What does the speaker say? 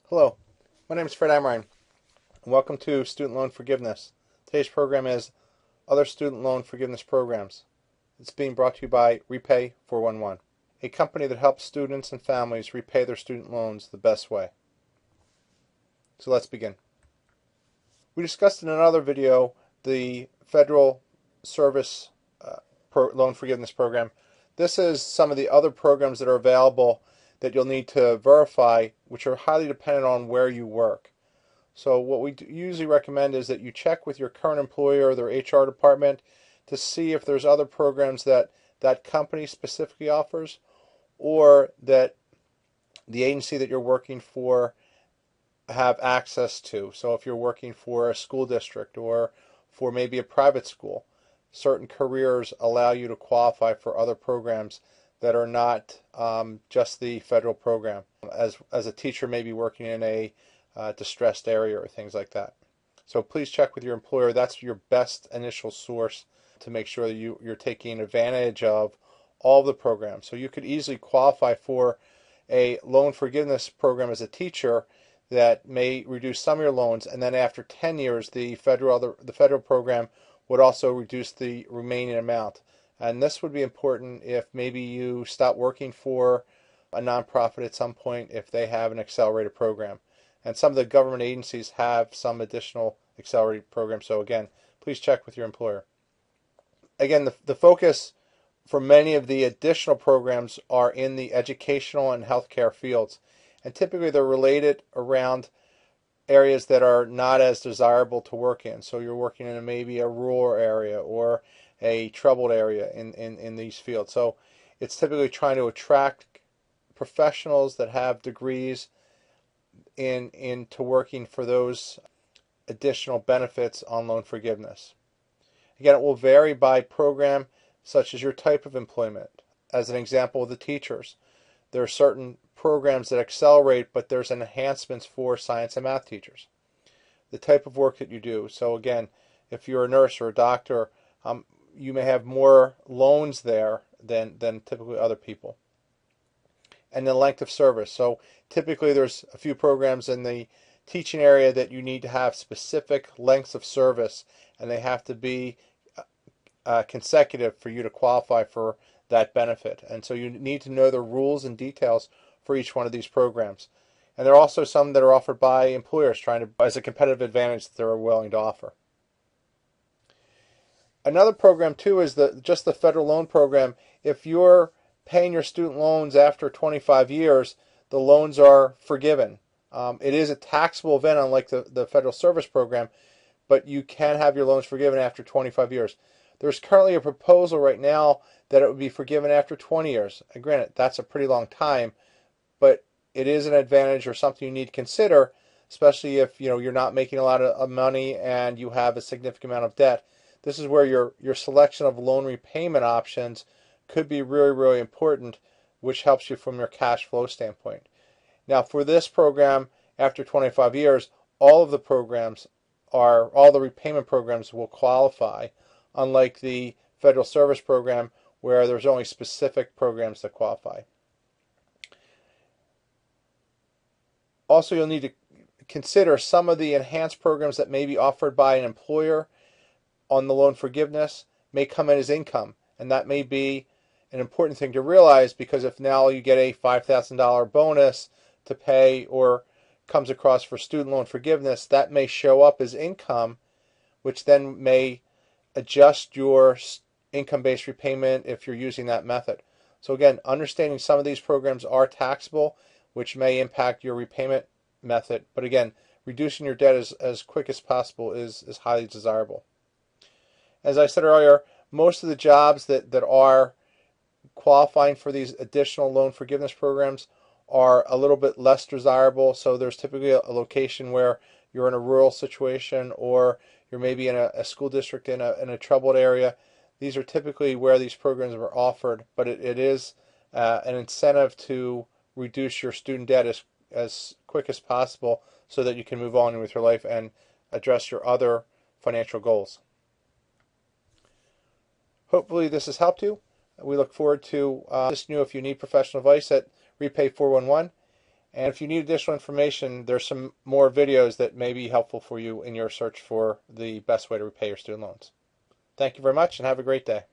Hello, my name is Fred Amrine, and welcome to Student Loan Forgiveness. Today's program is Other Student Loan Forgiveness Programs. It's being brought to you by Repay 411, a company that helps students and families repay their student loans the best way. So let's begin. We discussed in another video the Federal Service Loan Forgiveness Program. This is some of the other programs that are available that you'll need to verify, which are highly dependent on where you work. So what we usually recommend is that you check with your current employer or their HR department to see if there's other programs that that company specifically offers, or that the agency that you're working for have access to. So if you're working for a school district or for maybe a private school, certain careers allow you to qualify for other programs that are not just the federal program. As a teacher, maybe working in a distressed area or things like that. So please check with your employer. That's your best initial source to make sure that you're taking advantage of all the programs. So you could easily qualify for a loan forgiveness program as a teacher that may reduce some of your loans, and then after 10 years the federal program would also reduce the remaining amount. And this would be important if maybe you stop working for a nonprofit at some point if they have an accelerated program. And some of the government agencies have some additional accelerated programs. So again, please check with your employer. Again, the focus for many of the additional programs are in the educational and healthcare fields. And typically they're related around areas that are not as desirable to work in. So you're working in maybe a rural area or a troubled area in these fields. So it's typically trying to attract professionals that have degrees into working for those additional benefits on loan forgiveness. Again, it will vary by program, such as your type of employment. As an example with the teachers, there are certain programs that accelerate, but there's enhancements for science and math teachers. The type of work that you do. So again, if you're a nurse or a doctor, you may have more loans there than typically other people. And the length of service. So typically there's a few programs in the teaching area that you need to have specific lengths of service, and they have to be consecutive for you to qualify for that benefit. And so you need to know the rules and details for each one of these programs. And there are also some that are offered by employers trying to, as a competitive advantage, that they're willing to offer. Another program too is just the federal loan program. If you're paying your student loans after 25 years, the loans are forgiven. It is a taxable event, unlike the federal service program, but you can have your loans forgiven after 25 years. There's currently a proposal right now that it would be forgiven after 20 years. And granted, that's a pretty long time, but it is an advantage or something you need to consider, especially if you're not making a lot of money and you have a significant amount of debt. This is where your selection of loan repayment options could be really, really important, which helps you from your cash flow standpoint. Now, for this program, after 25 years, all the repayment programs will qualify, unlike the federal service program where there's only specific programs that qualify. Also, you'll need to consider some of the enhanced programs that may be offered by an employer on the loan forgiveness may come in as income, and that may be an important thing to realize, because if now you get a $5,000 bonus to pay or comes across for student loan forgiveness, that may show up as income, which then may adjust your income-based repayment if you're using that method. So again, understanding some of these programs are taxable, which may impact your repayment method, but again, reducing your debt as quick as possible is highly desirable. As I said earlier, most of the jobs that are qualifying for these additional loan forgiveness programs are a little bit less desirable. So there's typically a location where you're in a rural situation, or you're maybe in a school district in a troubled area. These are typically where these programs are offered, but it is an incentive to reduce your student debt as quick as possible so that you can move on with your life and address your other financial goals. Hopefully this has helped you. We look forward to assisting you if you need professional advice at Repay 411. And if you need additional information, there's some more videos that may be helpful for you in your search for the best way to repay your student loans. Thank you very much and have a great day.